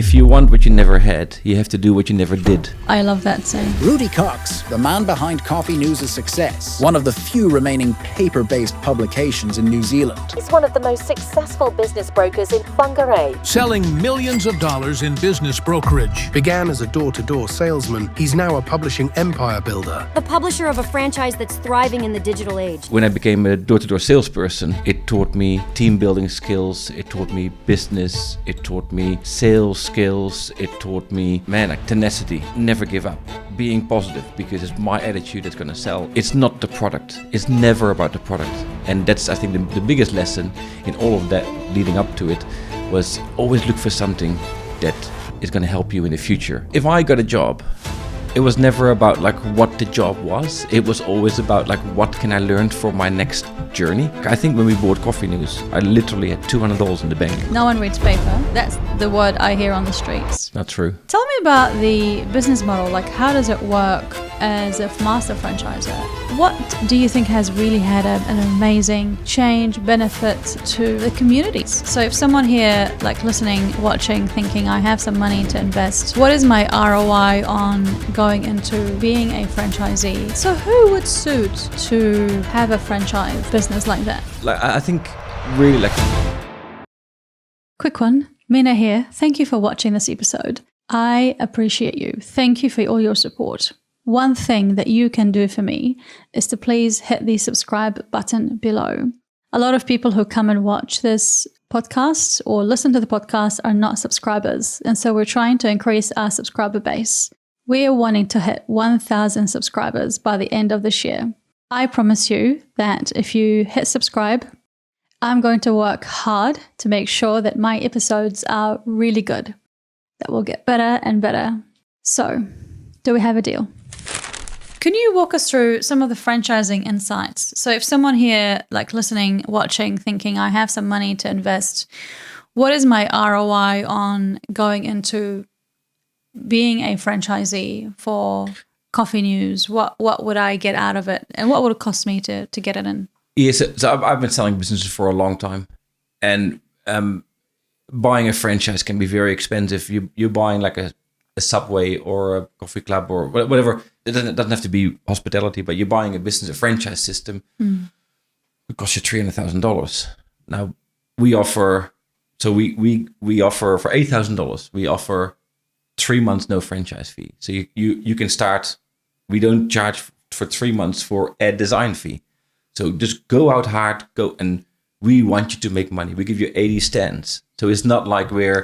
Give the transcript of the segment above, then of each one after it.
If you want what you never had, you have to do what you never did. I love that saying. Rudy Kokx, the man behind Coffee News' success, one of the few remaining paper-based publications in New Zealand. He's one of the most successful business brokers in Whangarei. Selling millions of dollars in business brokerage. Began as a door-to-door salesman, he's now a publishing empire builder. The publisher of a franchise that's thriving in the digital age. When I became a door-to-door salesperson, it taught me team building skills, it taught me business, it taught me sales skills, it taught me, tenacity, never give up, being positive, because it's my attitude that's going to sell. It's not the product, it's never about the product. And that's, I think, the biggest lesson in all of that leading up to it was always look for something that is going to help you in the future. If I got a job, it was never about like what the job was. It was always about like what can I learn for my next journey. I think when we bought Coffee News, I literally had $200 in the bank. No one reads paper. That's the word I hear on the streets. Not true. Tell me about the business model. Like, how does it work as a master franchisor? What do you think has really had an amazing change, benefit to the communities? So if someone here, like listening, watching, thinking, I have some money to invest, what is my ROI on going into being a franchisee? So who would suit to have a franchise business like that? Like, I think really like... Quick one. Mina here. Thank you for watching this episode. I appreciate you. Thank you for all your support. One thing that you can do for me is to please hit the subscribe button below. A lot of people who come and watch this podcast or listen to the podcast are not subscribers. And so we're trying to increase our subscriber base. We are wanting to hit 1,000 subscribers by the end of this year. I promise you that if you hit subscribe, I'm going to work hard to make sure that my episodes are really good, that will get better and better. So, do we have a deal? Can you walk us through some of the franchising insights? So if someone here, like listening, watching, thinking, I have some money to invest, what is my ROI on going into being a franchisee for Coffee News? What would I get out of it? And what would it cost me to get it in? Yes, so I've been selling businesses for a long time. And buying a franchise can be very expensive. You're buying like a Subway or a coffee club or whatever. It doesn't have to be hospitality, but you're buying a business, a franchise system. It costs you $300,000. Now we offer, so we offer for $8,000. We offer 3 months no franchise fee. So you can start. We don't charge for 3 months for a design fee. So just go out hard, and we want you to make money. We give you 80 stands. So it's not like we're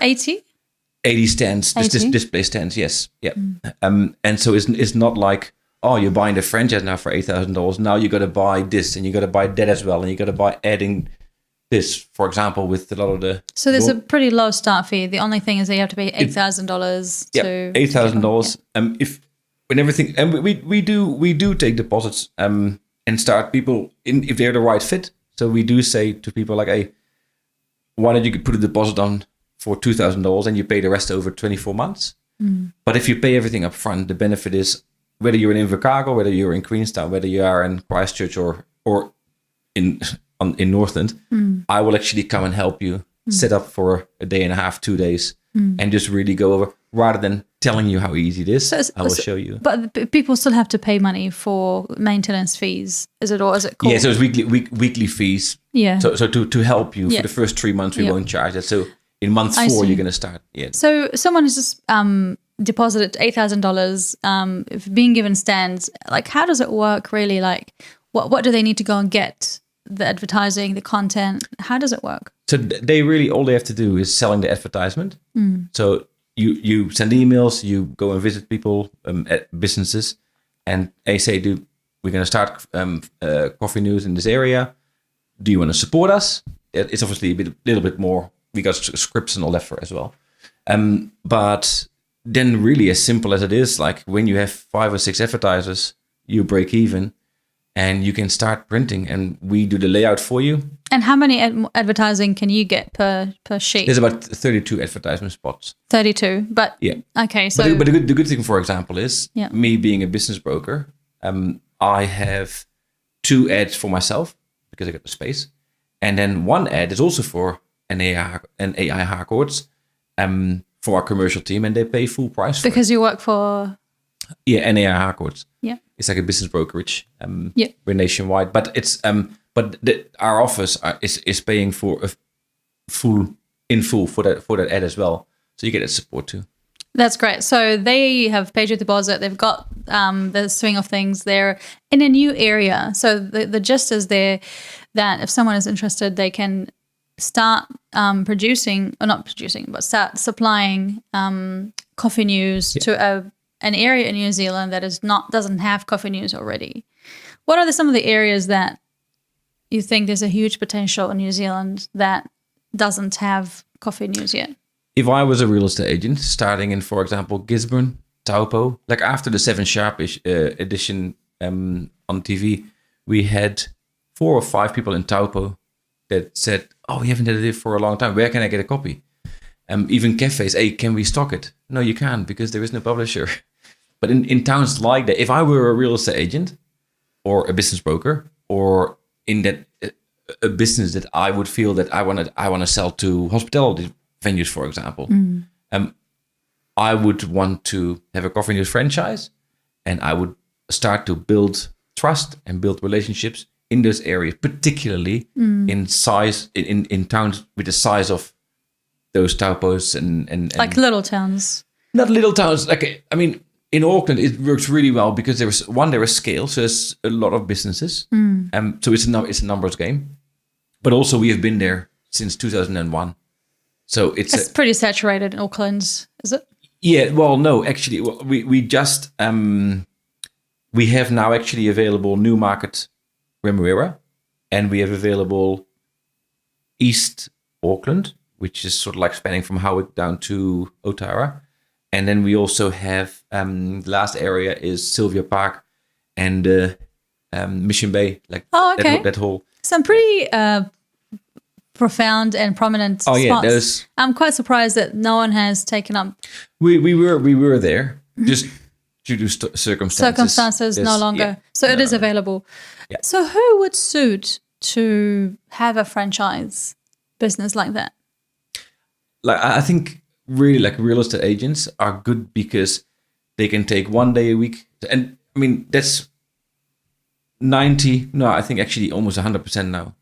80 stands, display stands, yes. Yeah. And so it's not like, oh, you're buying the franchise now for $8,000. Now you got to buy this and you got to buy that as well. And you got to buy adding this, for example, with a lot of the... So there's a pretty low start fee. The only thing is that you have to pay $8,000 to... Yeah, $8,000. When everything... And we do take deposits and start people in if they're the right fit. So we do say to people like, hey, why don't you put a deposit on for $2,000 and you pay the rest over 24 months. But if you pay everything up front, the benefit is whether you're in Invercargill, whether you're in Queenstown, whether you are in Christchurch or in Northland, I will actually come and help you set up for a day and a half, 2 days, and just really go over, rather than telling you how easy it is. I will show you. But people still have to pay money for maintenance fees. Is it, or is it called? Yeah, so it's weekly fees. Yeah. So to help you for the first 3 months, we won't charge that. So in month 4, you're going to start. Yeah. So someone has just deposited $8,000, if being given stands. Like, how does it work really? Like, what do they need to go and get? The advertising, the content. How does it work? So they really, all they have to do is selling the advertisement. So you send emails, you go and visit people at businesses, and they say, we're going to start Coffee News in this area. Do you want to support us? It's obviously a little bit more. We got scripts and all that for as well. But then really as simple as it is, like when you have 5 or 6 advertisers, you break even and you can start printing and we do the layout for you. And how many advertising can you get per sheet? There's about 32 advertisement spots. 32, but yeah. Okay, so... But the good thing, for example, is me being a business broker, I have 2 ads for myself because I got the space. And then 1 ad is also for an AI hardcourts for our commercial team, and they pay full price for Because you work for... it. NAI Harcourt. Yeah. It's like a business brokerage. Yeah. We're nationwide, but it's our office is paying for a full for that ad as well. So you get that support too. That's great. So they have paid your deposit. They've got the swing of things. They're in a new area. So the gist is there that if someone is interested, they can start start supplying coffee news to an area in New Zealand that doesn't have coffee news already. What are some of the areas that you think there's a huge potential in New Zealand that doesn't have coffee news yet? If I was a real estate agent starting in, for example, Gisborne, Taupo, like after the 7 Sharp edition on TV, we had 4 or 5 people in Taupo that said, "Oh, we haven't had it for a long time. Where can I get a copy?" Even cafes, "Hey, can we stock it?" No, you can't because there is no publisher. But in towns like that, if I were a real estate agent or a business broker or in that a business that I would feel that I want to sell to hospitality venues, for example, I would want to have a coffee news franchise, and I would start to build trust and build relationships in those areas, particularly in size in towns with the size of those Taupos and like little towns. Not little towns. Like, I mean, in Auckland, it works really well because there is scale, so there's a lot of businesses. So it's a numbers game. But also, we have been there since 2001. So it's pretty saturated in Auckland, is it? Yeah, well, no, actually, we just we have now actually available Newmarket, Remuera, and we have available East Auckland, which is sort of like spanning from Howick down to Otara, and then we also have the last area is Sylvia Park and Mission Bay, like that whole. Some pretty profound and prominent spots. Yeah, I'm quite surprised that no one has taken up. We were there just due to circumstances. Circumstances no longer. It is available. Yeah. So who would suit to have a franchise business like that? Like, I think really like real estate agents are good because they can take 1 day a week. And I mean, that's I think actually almost 100% now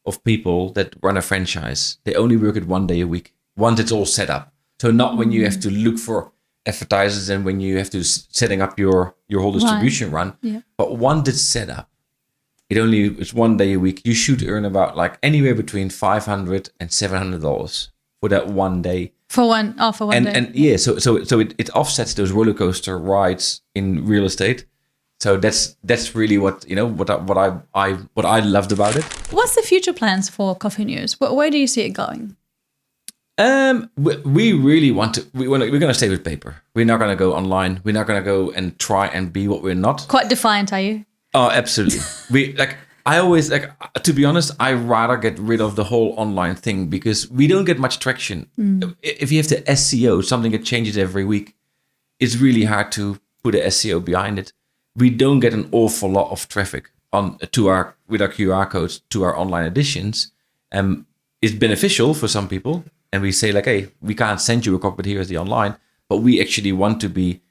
of people that run a franchise. They only work it 1 day a week once it's all set up. So not when you have to look for advertisers and when you have to setting up your whole distribution run. Yeah. But once it's set up, it's 1 day a week. You should earn about like anywhere between $500 and $700 for that 1 day. For one day. And yeah, so it offsets those roller coaster rides in real estate. So that's really what I loved about it. What's the future plans for Coffee News? Where do you see it going? We really we're going to stay with paper. We're not going to go online. We're not going to go and try and be what we're not. Quite defiant, are you? Oh, absolutely. To be honest, I rather get rid of the whole online thing because we don't get much traction. If you have the SEO, something that changes every week, it's really hard to put a SEO behind it. We don't get an awful lot of traffic with our QR codes to our online editions. It's beneficial for some people, and we say like, hey, we can't send you a copy, but here's the online. But we actually want to be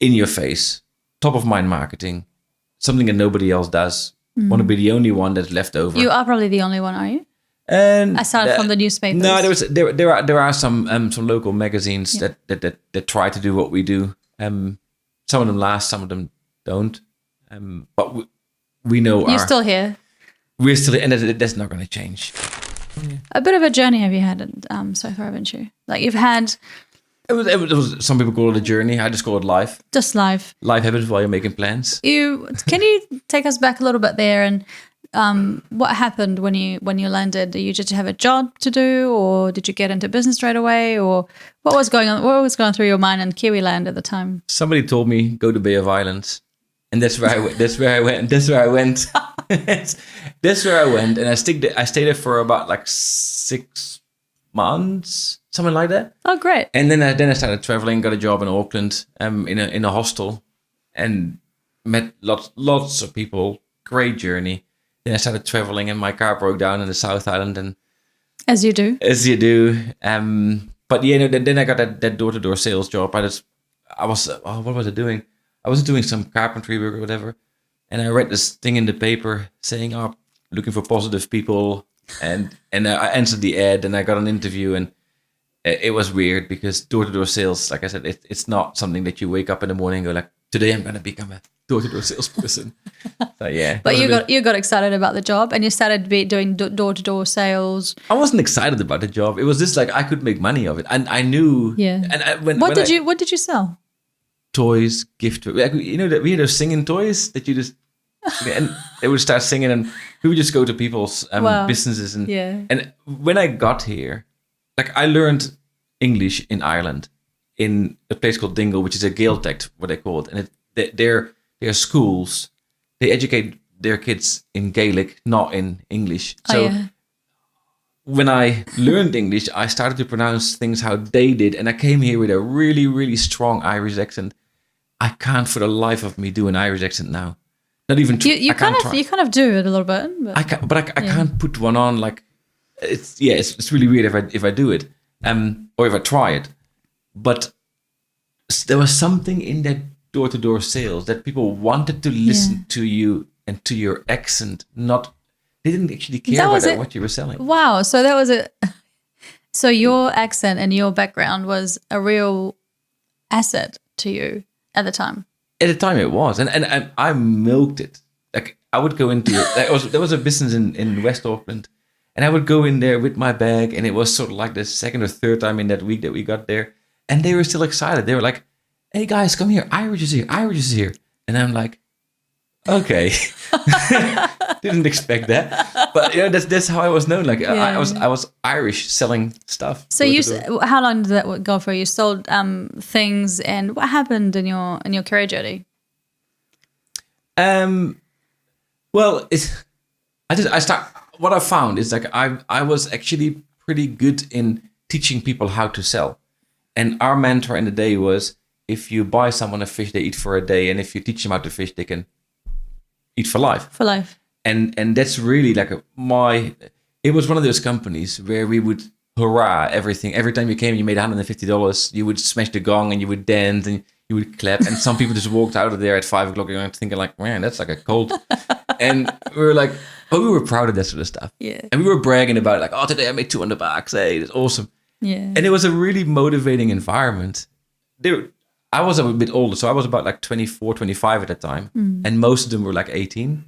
in your face, top of mind marketing, something that nobody else does. Want to be the only one that's left over. You are probably the only one, are you? And aside from the newspapers. No, there are some local magazines that try to do what we do. Some of them last, some of them don't. But we know you're still here. We're still here, and that's not going to change. A bit of a journey have you had so far, haven't you? Like you've had. It was. Some people call it a journey. I just call it life. Just life. Life happens while you're making plans. Can you take us back a little bit there and what happened when you landed? Did you just have a job to do, or did you get into business straight away, or what was going on? What was going through your mind in Kiwi land at the time? Somebody told me go to Bay of Islands, and that's where I went. That's where I went. That's where I went, and I stayed there for about like 6 months, something like that. Oh, great! And then I started traveling, got a job in Auckland, in a hostel, and met lots of people. Great journey. Then I started traveling, and my car broke down in the South Island, and as you do, and But yeah, no, then I got that door-to-door sales job. What was I doing? I was doing some carpentry work or whatever. And I read this thing in the paper saying, looking for positive people. And I answered the ad and I got an interview, and it was weird because door-to-door sales, like I said, it's not something that you wake up in the morning and go like, today I'm going to become a door-to-door salesperson. So yeah. But you got excited about the job and you started doing door-to-door sales. I wasn't excited about the job. It was just like I could make money of it. And I knew. Yeah. And what did you sell? Toys, gift, like, that we had those singing toys that you just, and they would start singing, and we would just go to people's businesses. And when I got here, like I learned English in Ireland in a place called Dingle, which is a Gaeltacht, what they call it. And their schools, they educate their kids in Gaelic, not in English. So when I learned English, I started to pronounce things how they did. And I came here with a really, really strong Irish accent. I can't for the life of me do an Irish accent now. Not even you kind of do it a little bit. But I can't put one on. Like it's really weird if I do it, or if I try it. But there was something in that door-to-door sales that people wanted to listen to you and to your accent. They didn't actually care about what you were selling. Wow! So that was so your accent and your background was a real asset to you at the time. At the time, it was, and I milked it. Like I would go into there was a business in West Auckland, and I would go in there with my bag, and it was sort of like the second or third time in that week that we got there, and they were still excited. They were like, "Hey guys, come here! Irish is here! Irish is here!" And I'm like, "Okay, didn't expect that." But that's how I was known. Like I was Irish selling stuff. So how long did that go for? You sold things, and what happened in your career journey? Well, what I found is like I was actually pretty good in teaching people how to sell, and our mentor in the day was, if you buy someone a fish, they eat for a day, and if you teach them how to fish, they can eat for life. For life. And that's really like it was one of those companies where we would hurrah everything. Every time you came, you made $150, you would smash the gong and you would dance and you would clap. And some people just walked out of there at 5 o'clock and thinking like, man, that's like a cult. And we were like, we were proud of that sort of stuff. Yeah. And we were bragging about it, like, today I made $200. Hey, that's awesome. Yeah. And it was a really motivating environment. I was a bit older, so I was about like 24, 25 at that time. And most of them were like 18.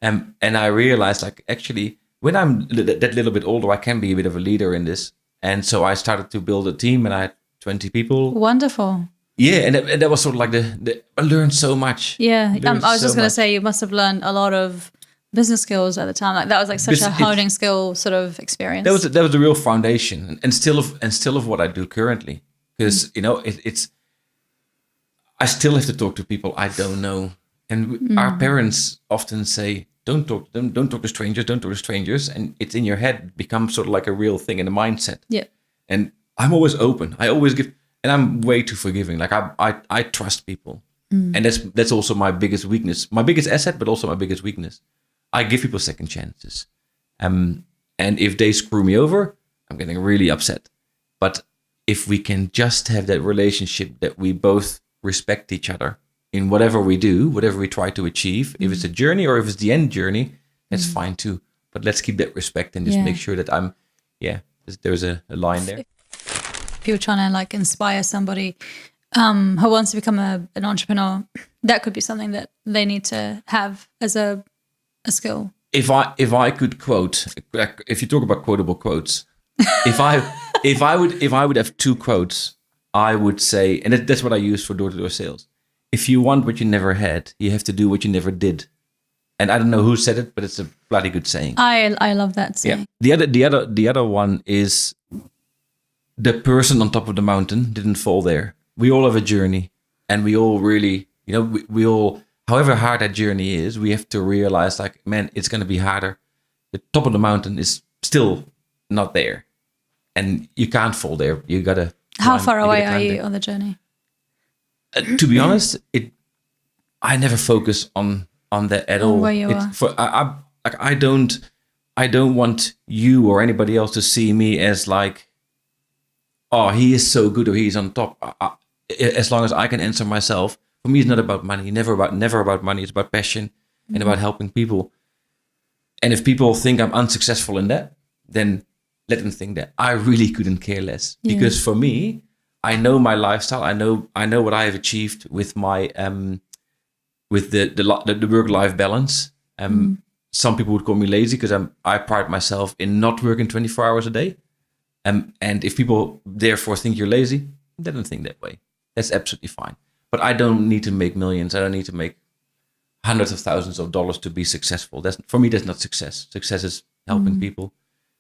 And I realized, like, actually, when I'm that little bit older, I can be a bit of a leader in this. And so I started to build a team, and I had 20 people. Wonderful. Yeah, and that was sort of like I learned so much. Yeah, I was just going to say, you must have learned a lot of business skills at the time. Like that was like such a honing skill sort of experience. That was the real foundation, and still of what I do currently. Because it's I still have to talk to people I don't know, and our parents often say, "Don't talk to them. Don't talk to strangers. Don't talk to strangers." And it's in your head, it becomes sort of like a real thing in the mindset. Yeah. And I'm always open. I always give, and I'm way too forgiving. Like I trust people, and that's also my biggest weakness, my biggest asset, but also my biggest weakness. I give people second chances, and if they screw me over, I'm getting really upset. But if we can just have that relationship that we both respect each other in whatever we do, whatever we try to achieve, if it's a journey or if it's the end journey, that's fine too. But let's keep that respect and just make sure that there's a line there. If you're trying to like inspire somebody who wants to become an entrepreneur, that could be something that they need to have as a skill. If I could quote, if you talk about quotable quotes, if I would have 2 quotes, I would say, and that's what I use for door-to-door sales. If you want what you never had, you have to do what you never did. And I don't know who said it, but it's a bloody good saying. I love that saying. Yeah. The other one is, the person on top of the mountain didn't fall there. We all have a journey, and we all really, we all, however hard that journey is, we have to realize, like, man, it's going to be harder. The top of the mountain is still not there, and you can't fall there. You gotta. How far away are you on the journey? To be honest, I never focus on that at all. Where you are. I don't want you or anybody else to see me as like oh, he is so good or he's on top. As long as I can answer myself, for me, it's not about money. Never about money. It's about passion and about helping people. And if people think I'm unsuccessful in that, then let them think that. I really couldn't care less, because for me, I know my lifestyle. I know what I have achieved with my with the work-life balance. Some people would call me lazy because I pride myself in not working 24 hours a day. And if people therefore think you're lazy, they don't think that way. That's absolutely fine. But I don't need to make millions. I don't need to make hundreds of thousands of dollars to be successful. For me, that's not success. Success is helping people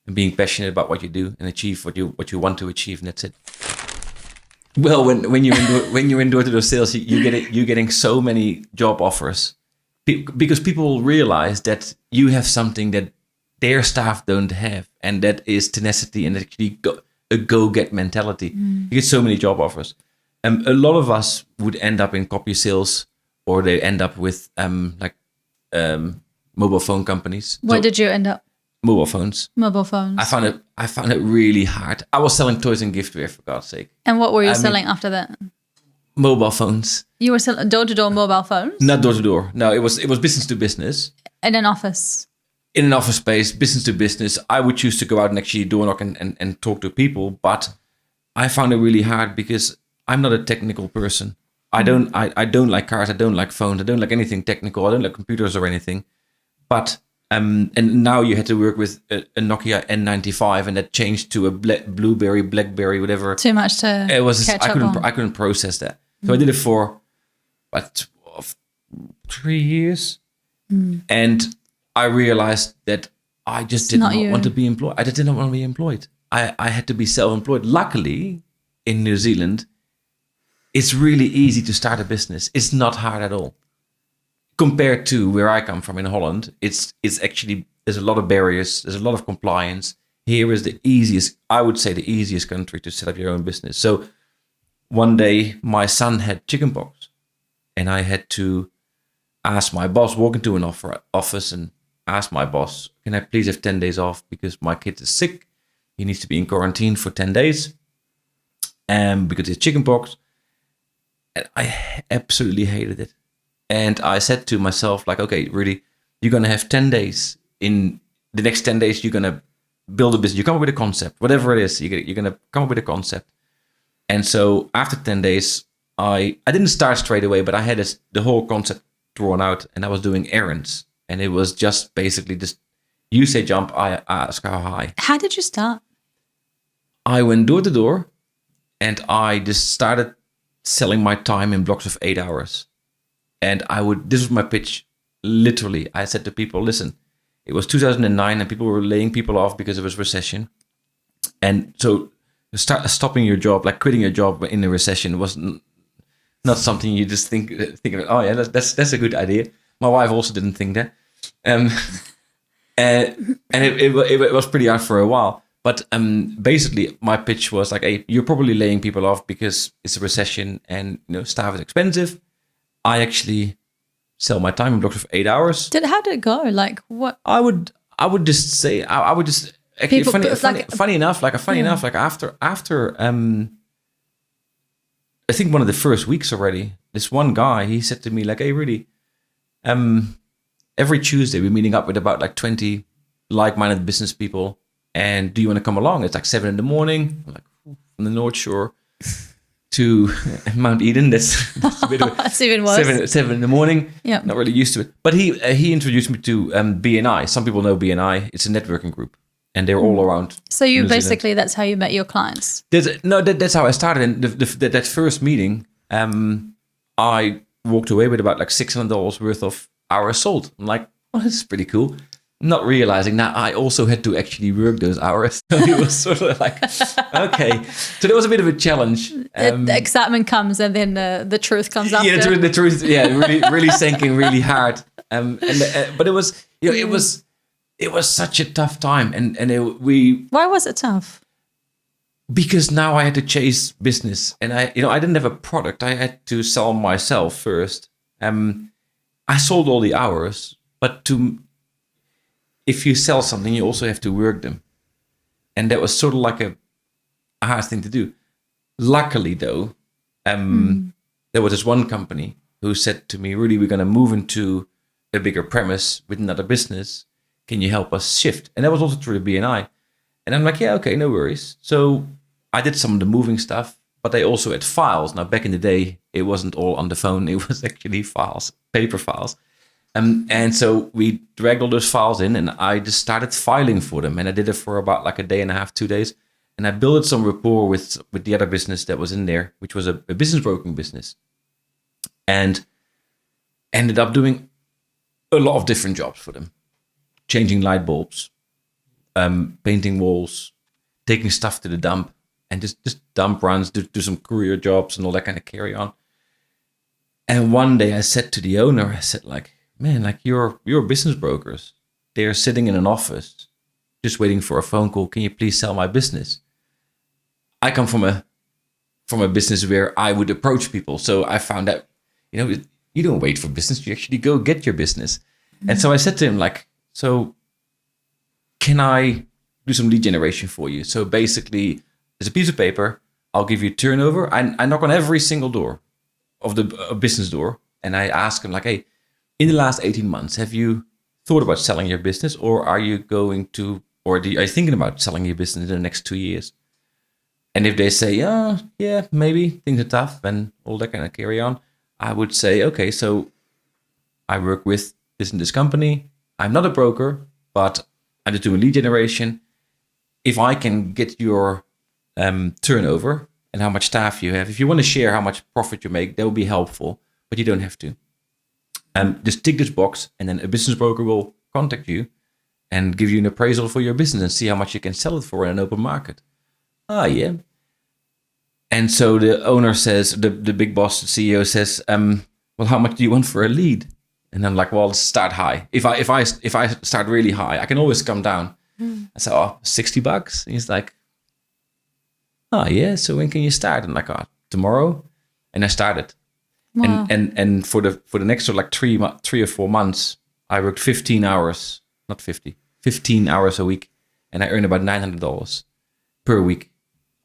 and being passionate about what you do and achieve what you want to achieve, and that's it. Well, when you're in door-to-door sales, you're getting so many job offers because people realize that you have something that their staff don't have, and that is tenacity and actually a go-get mentality. You get so many job offers. A lot of us would end up in copy sales, or they end up with mobile phone companies. Where did you end up? Mobile phones. Mobile phones. I found it really hard. I was selling toys and giftware, for God's sake. And what were you selling after that? Mobile phones. You were selling door-to-door mobile phones? Not door-to-door. No, it was business to business. In an office? In an office space, business to business. I would choose to go out and actually door knock and talk to people, but I found it really hard because I'm not a technical person. I don't like cars. I don't like phones. I don't like anything technical. I don't like computers or anything. But and now you had to work with a Nokia N95, and that changed to a Blueberry, BlackBerry, whatever. Too much to catch up on. I couldn't process that. So I did it for 3 years, and I realized that I just did not want to be employed. I just didn't want to be employed. I had to be self-employed. Luckily, in New Zealand, it's really easy to start a business. It's not hard at all. Compared to where I come from in Holland, it's actually, there's a lot of barriers. There's a lot of compliance. Here is the easiest, I would say the easiest country to set up your own business. So one day my son had chickenpox, and I had to ask my boss, walk into an office and ask my boss, can I please have 10 days off because my kid is sick. He needs to be in quarantine for 10 days because it's chickenpox. And I absolutely hated it. And I said to myself, like, okay, Rudy, you're going to have 10 days. In the next 10 days, you're going to build a business. You come up with a concept, whatever it is, you're going to come up with a concept. And so after 10 days, I didn't start straight away, but I had the whole concept drawn out, and I was doing errands. And it was just basically just, you say jump, I ask how high. How did you start? I went door to door, and I just started selling my time in blocks of 8 hours. And this was my pitch, literally. I said to people, listen, it was 2009 and people were laying people off because it was recession. And so stopping your job, like quitting your job in a recession, was not something you just think of, oh yeah, that's a good idea. My wife also didn't think that. And it was pretty hard for a while. But basically my pitch was like, hey, you're probably laying people off because it's a recession and staff is expensive. I actually sell my time in blocks of 8 hours. How did it go? Like what? I would just say I would just actually funny enough after I think one of the first weeks already, this one guy, he said to me like, hey Rudy, every Tuesday we're meeting up with about like 20 like-minded business people, and do you want to come along? It's like 7 a.m. I'm like, from the North Shore to Mount Eden. That's a bit of a, that's even worse. 7 a.m. Yeah, not really used to it. But he introduced me to BNI. Some people know BNI. It's a networking group, and they're all around. So you basically, that's how you met your clients. That's how I started. And that first meeting, I walked away with about like $600 worth of hours sold. I'm like, well, this is pretty cool. Not realizing that I also had to actually work those hours. So it was sort of like, okay. So there was a bit of a challenge. The excitement comes, and then the truth comes after. Yeah, the truth. Yeah, really sinking really hard. But it was, it was such a tough time, and Why was it tough? Because now I had to chase business, and I didn't have a product. I had to sell myself first. I sold all the hours, but if you sell something, you also have to work them. And that was sort of like a hard thing to do. Luckily, though, there was this one company who said to me, Rudy, we're going to move into a bigger premise with another business. Can you help us shift? And that was also through the BNI. And I'm like, yeah, okay, no worries. So I did some of the moving stuff, but they also had files. Now, back in the day, it wasn't all on the phone. It was actually files, paper files. And so we dragged all those files in, and I just started filing for them. And I did it for about like a day and a half, 2 days. And I built some rapport with the other business that was in there, which was a business broking business. And ended up doing a lot of different jobs for them. Changing light bulbs, painting walls, taking stuff to the dump, and just dump runs, do some courier jobs and all that kind of carry on. And one day I said to the owner, I said like, man, like you're business brokers. They're sitting in an office just waiting for a phone call. Can you please sell my business? I come from a business where I would approach people. So I found out, you don't wait for business. You actually go get your business. Mm-hmm. And so I said to him like, so can I do some lead generation for you? So basically, there's a piece of paper. I'll give you turnover. I knock on every single door of the business door. And I ask him like, hey, in the last 18 months, have you thought about selling your business? Or are you are you thinking about selling your business in the next 2 years? And if they say, yeah, maybe things are tough and all that kind of carry on, I would say, okay, so I work with this and this company. I'm not a broker, but I'm just doing lead generation. If I can get your turnover and how much staff you have, if you want to share how much profit you make, that will be helpful, but you don't have to. Just tick this box, and then a business broker will contact you and give you an appraisal for your business and see how much you can sell it for in an open market. Ah, yeah. And so the owner says, the big boss, the CEO says, well, how much do you want for a lead? And I'm like, well, let's start high. If I start really high, I can always come down. I said, $60. And he's like, oh yeah. So when can you start? And like, tomorrow. And I started. Wow. And for the next sort of like 3 or 4 months, I worked 15 hours a week, and I earned about $900 per week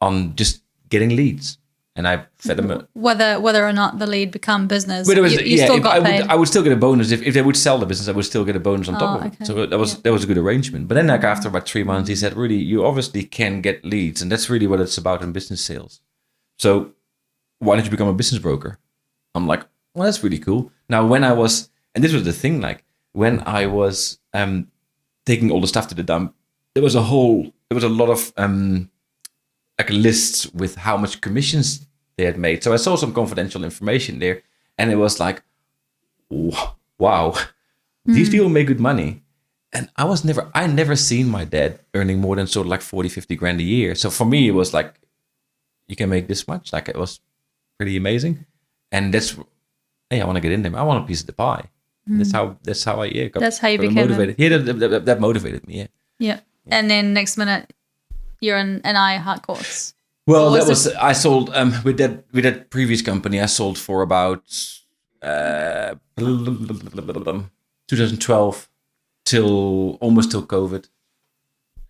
on just getting leads. And I fed them whether or not the lead become business. But it was, you still got paid. I would still get a bonus if they would sell the business. I would still get a bonus on top of it. So that was a good arrangement. But then like after about 3 months, he said, Rudy, you obviously can get leads, and that's really what it's about in business sales. So why don't you become a business broker? I'm like, well, that's really cool. Now when I was, and this was the thing, like when I was taking all the stuff to the dump, there was a lot of like lists with how much commissions they had made. So I saw some confidential information there, and it was like, wow, these people make good money. And I never seen my dad earning more than sort of like 40, 50 grand a year. So for me, it was like, you can make this much. Like it was pretty amazing. And that's, hey, I want to get in there. I want a piece of the pie. That's how I got. That's how you became motivated. That motivated me. Yeah. And then next minute, you're in an iHeart course. Well, I sold with that previous company. I sold for about 2012 almost till COVID,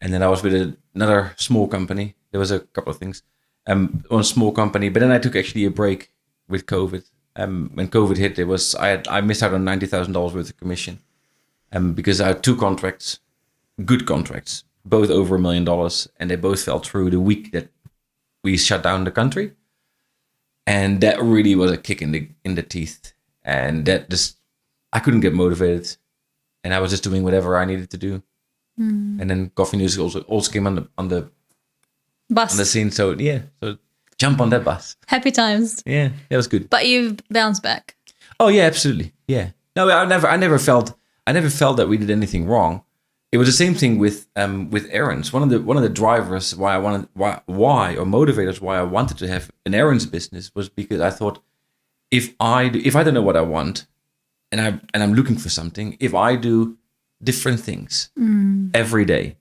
and then I was with another small company. There was a couple of things, on a small company, but then I took actually a break with COVID. When COVID hit, I missed out on $90,000 worth of commission, because I had 2 contracts, good contracts, both over $1 million, and they both fell through the week that we shut down the country, and that really was a kick in the teeth. And that just, I couldn't get motivated, and I was just doing whatever I needed to do. And then Coffee News also came on the bus, on the scene. So yeah, so jump on that bus. Happy times. Yeah, that was good. But you've bounced back. Oh yeah, absolutely. Yeah. No, I never felt that we did anything wrong. It was the same thing with errands. One of the drivers why motivators why I wanted to have an errands business was because I thought, if I don't know what I want, and I'm looking for something, if I do different things every day,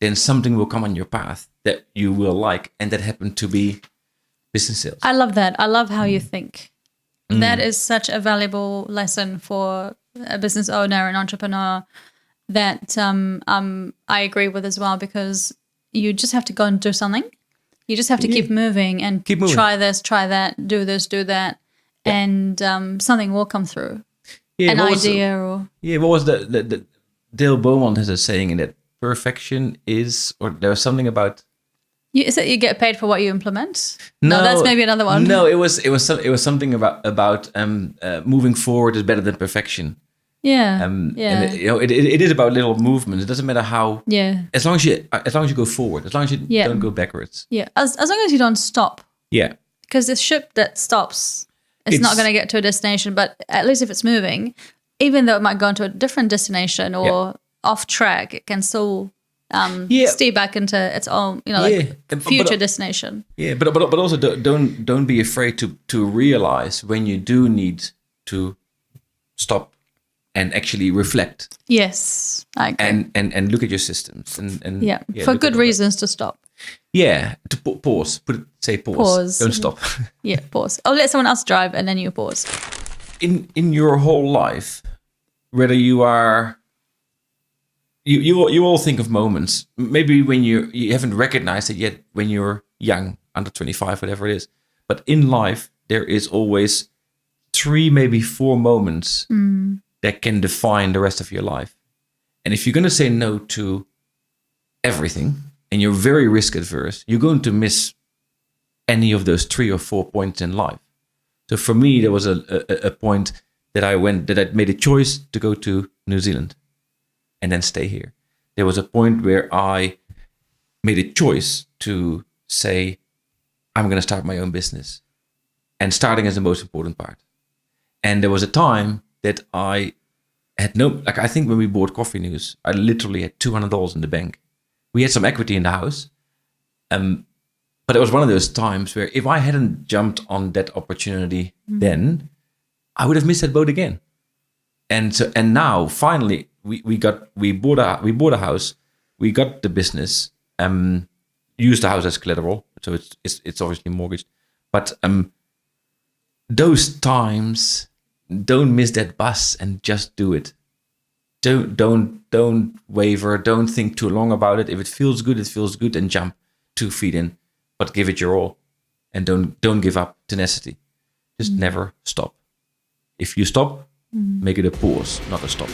then something will come on your path that you will like, and that happened to be business sales. I love that. I love how you think. That is such a valuable lesson for a business owner and entrepreneur that I agree with as well, because you just have to go and do something You just have to keep moving and Keep moving. try this, try that, do this, do that, and something will come through. An idea or... Yeah, what was the Dale Beaumont has a saying in that perfection is, or there was something about... Is it you get paid for what you implement? No, that's maybe another one. No, it was something about moving forward is better than perfection. Yeah. And it is about little movements. It doesn't matter how. Yeah. As long as you go forward, as long as you don't go backwards. Yeah. As long as you don't stop. Yeah. Because the ship that stops, it's not going to get to a destination. But at least if it's moving, even though it might go into a different destination or off track, it can still steer back into its own, future destination. Yeah, but also don't be afraid to realize when you do need to stop and actually reflect. Yes, I agree. And look at your systems and for good reasons to stop. Yeah, to pause. Say pause. Pause. Don't stop. Yeah, pause. Oh, let someone else drive and then you pause. In your whole life, whether you are, you all think of moments. Maybe when you haven't recognized it yet when you're young, under 25, whatever it is. But in life, there is always 3, maybe 4 moments that can define the rest of your life. And if you're going to say no to everything and you're very risk adverse, you're going to miss any of those 3 or 4 points in life. So for me, there was a point that I made a choice to go to New Zealand and then stay here. There was a point where I made a choice to say, I'm going to start my own business. And starting is the most important part. And there was a time that I had I think when we bought Coffee News, I literally had $200 in the bank. We had some equity in the house. But it was one of those times where if I hadn't jumped on that opportunity then, I would have missed that boat again. And now finally we bought a house, we got the business, used the house as collateral, so it's obviously mortgaged. But those times, don't miss that bus and just do it. Don't waver. Don't think too long about it. If it feels good, and jump 2 feet in, but give it your all, and don't give up. Tenacity. Just never stop. If you stop, make it a pause, not a stop.